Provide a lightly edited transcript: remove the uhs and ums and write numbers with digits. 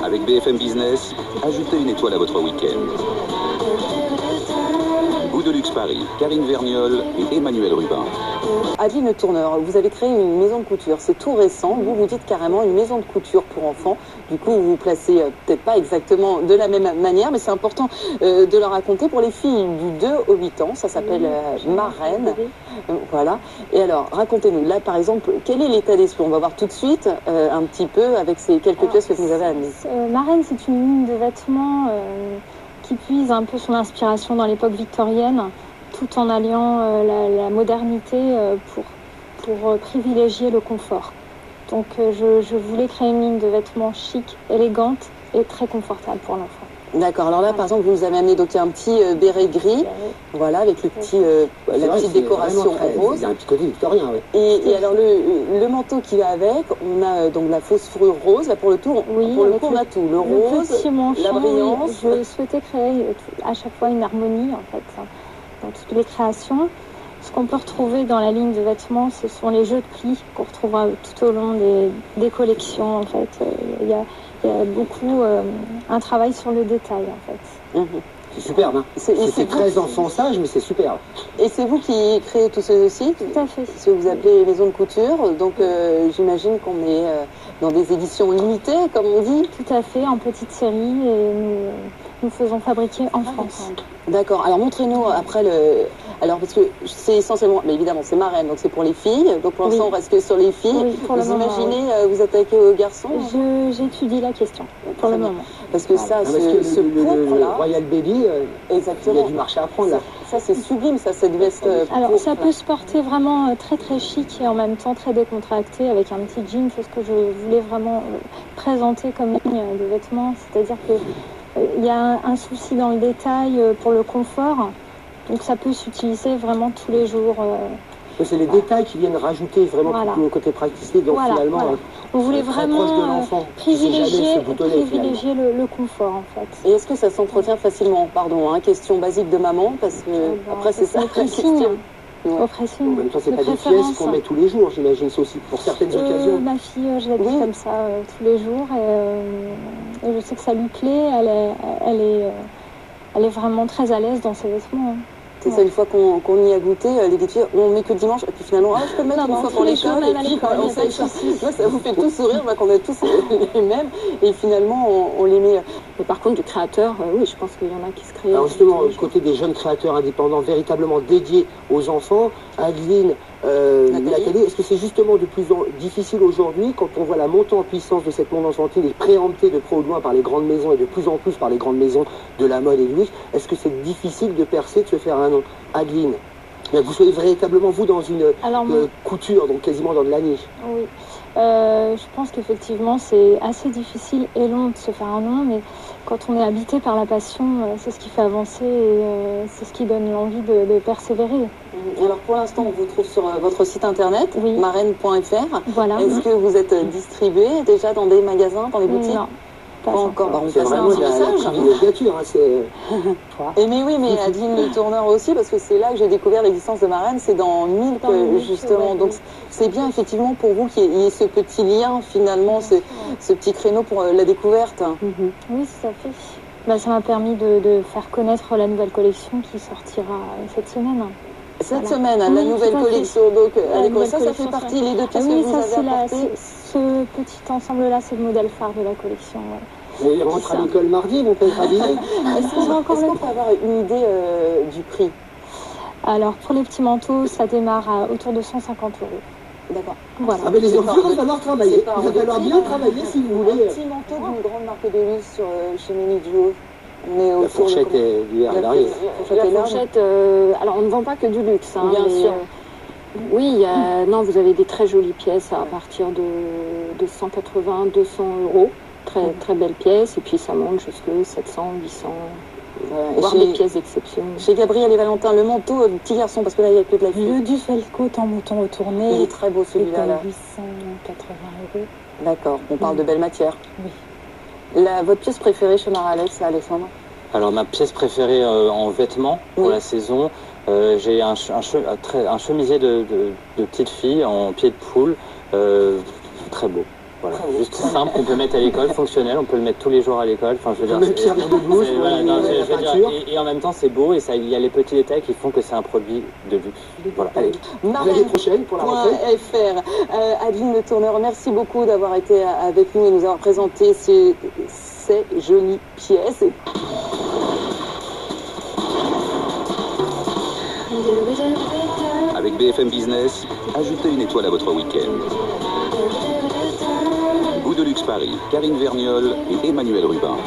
Avec BFM Business, ajoutez une étoile à votre week-end. Goût de luxe Paris, Karine Vergnol et Emmanuel Rubin. Adeline Le Tourneur, vous avez créé une maison de couture, c'est tout récent, vous dites carrément une maison de couture pour enfants, du coup vous vous placez peut-être pas exactement de la même manière, mais c'est important de le raconter pour les filles du 2 au 8 ans, ça s'appelle Marraine, voilà. Et alors racontez-nous, là par exemple, quel est l'état d'esprit? On va voir tout de suite un petit peu avec ces quelques pièces que vous avez amenées. Marraine, c'est une ligne de vêtements qui puise un peu son inspiration dans l'époque victorienne, tout en alliant la modernité pour privilégier le confort. Donc je voulais créer une ligne de vêtements chic, élégante et très confortable pour l'enfant. D'accord, alors là par exemple vous nous avez amené donc un petit béret gris, voilà, avec le petit, la petite décoration rose. Il y a un petit côté victorien, oui. Et alors le manteau qui va avec, on a donc la fausse fourrure rose, là pour le coup on a tout, le rose, la brillance. Oui, je souhaitais créer à chaque fois une harmonie en fait, dans toutes les créations. Ce qu'on peut retrouver dans la ligne de vêtements, ce sont les jeux de plis qu'on retrouvera tout au long des collections en fait. Il y a beaucoup un travail sur le détail en fait. C'est superbe, hein. C'est très enfant sage, mais c'est superbe. Et c'est vous qui créez tout ceci? Tout à fait. Ce que vous appelez maison de couture, donc j'imagine qu'on est dans des éditions limitées, comme on dit? Tout à fait, en petite série, et nous faisons fabriquer en France. D'accord, alors montrez-nous après Alors parce que c'est essentiellement, mais évidemment c'est Marraine, donc c'est pour les filles, donc pour l'instant on reste que sur les filles. Oui, pour vous le moment, imaginez vous attaquer aux garçons? J'étudie la question pour le moment. Parce que ça, ce le Royal Baby, exactement. Il y a du marché à prendre là. Ça c'est sublime, ça, cette veste. Alors ça peut se porter vraiment très très chic et en même temps très décontracté avec un petit jean, c'est ce que je voulais vraiment présenter comme ligne de vêtements, c'est-à-dire que il y a un souci dans le détail pour le confort, donc ça peut s'utiliser vraiment tous les jours. C'est les détails qui viennent rajouter vraiment tout le côté praticité, donc finalement on voulait vraiment privilégier le confort en fait. Et est-ce que ça s'entretient facilement? Pardon, question basique de maman, parce que après c'est ça la question. Au pressing. En même temps, c'est pas des pièces qu'on met tous les jours, j'imagine, c'est aussi pour certaines occasions. Ma fille, je l'habille comme ça tous les jours et je sais que ça lui plaît, elle est vraiment très à l'aise dans ses vêtements. C'est ça, une fois qu'on y a goûté, les filles, on met que le dimanche, et puis finalement, je peux le mettre une fois pour l'école, et puis moi, ça vous fait tous sourire, qu'on a tous les mêmes, et finalement, on les met. Mais par contre, du créateur, oui, je pense qu'il y en a qui se créent. Alors justement, côté des jeunes créateurs indépendants, véritablement dédiés aux enfants, Adeline, Nathalie, est-ce que c'est justement de plus en difficile aujourd'hui, quand on voit la montée en puissance de cette monde enfantine et préemptée de près ou de loin par les grandes maisons, et de plus en plus par les grandes maisons de la mode et du luxe, est-ce que c'est difficile de percer, de se faire un nom? Adeline, vous soyez véritablement, vous, dans une couture, donc quasiment dans de la niche. Oui, je pense qu'effectivement, c'est assez difficile et long de se faire un nom, mais quand on est habité par la passion, c'est ce qui fait avancer et c'est ce qui donne l'envie de persévérer. Alors pour l'instant, on vous trouve sur votre site internet, marraine.fr. Voilà. Est-ce que vous êtes distribué déjà dans des magasins, dans des boutiques? Non. Pas encore. C'est vraiment la privilégiature. Et mais oui, mais Adeline Le Tourneur aussi, parce que c'est là que j'ai découvert l'existence de Marraine, c'est dans Milk, justement. Donc c'est bien effectivement pour vous qu'il y ait ce petit lien finalement, ce petit créneau pour la découverte. Oui, ça fait. Ça m'a permis de faire connaître la nouvelle collection qui sortira cette semaine. Cette semaine, la nouvelle collection, donc ça fait partie, les deux pièces que vous avez apportées. Ce petit ensemble-là, c'est le modèle phare de la collection. Il rentre à l'école mardi, mon père habillé. Est-ce qu'on peut avoir une idée du prix? Alors, pour les petits manteaux, ça démarre autour de 150 €. D'accord. Voilà. Mais les enfants, il va falloir travailler. Il va falloir bien travailler si vous voulez. Un petit manteau d'une grande marque de luxe chez Minijo. La fourchette est du derrière. La fourchette, alors on ne vend pas que du luxe. Bien sûr. Oui, non, vous avez des très jolies pièces à partir de 180, 200 €. Très, très belles pièces. Et puis ça monte jusqu'à 700, 800. Voire des pièces d'exception. Chez Gabriel et Valentin, le manteau du petit garçon, parce que là il n'y a que de la fille. Le Dufelco en mouton retourné. Il est très beau celui-là. 880 €. D'accord, on parle de belle matière. Oui. Votre pièce préférée chez Maralex, c'est Alexandre? Alors ma pièce préférée en vêtements pour la saison, j'ai un chemisier de petite fille en pied de poule, très beau. Voilà, juste simple, qu'on peut mettre à l'école, fonctionnel, on peut le mettre tous les jours à l'école. Enfin, je veux dire, Même pierre de bouche, voilà, non, la peinture. et en même temps, c'est beau et ça, il y a les petits détails qui font que c'est un produit de luxe. Voilà. Allez, l'année prochaine pour la rentrée. Marraine.fr. Adeline Le Tourneur, merci beaucoup d'avoir été avec nous et nous avoir présenté ces jolies pièces. Avec BFM Business, ajoutez une étoile à votre week-end. Goût de luxe Paris, Karine Verniol et Emmanuel Rubin.